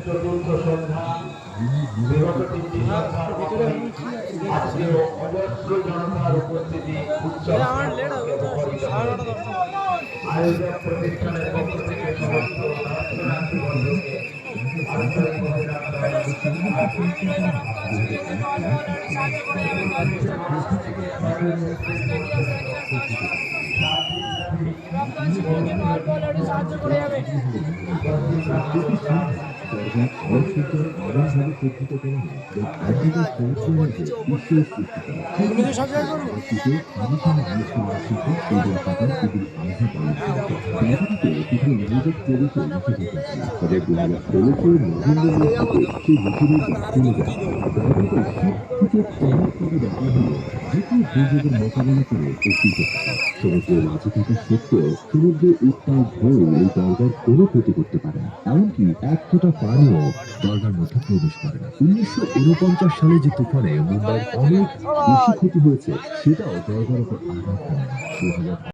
চতুর্থ সন্ধ্যা বিগত 3 সন্ধ্যা আজকে অজস্র জনতার উপস্থিতি উৎসব আয়োজক প্রতিষ্ঠানের পক্ষ থেকে সমস্ত দর্শনার্থী বন্ধুকে আন্তরিক সাহায্য করে যাবে মোকাবেলা করে সমুদ্রের মাঝে থাকা সত্ত্বেও সমুদ্রের উত্তাল ঢেউ এই দরগার কোনো ক্ষতি করতে পারে না। এমনকি এক ফোঁটা পানিও দরগার মধ্যে প্রবেশ করে না। 1949 সালে যে তুফানে মুম্বাইয়ের অনেক বেশি ক্ষতি হয়েছে সেটাও দরগার উপর আঘাত করে না।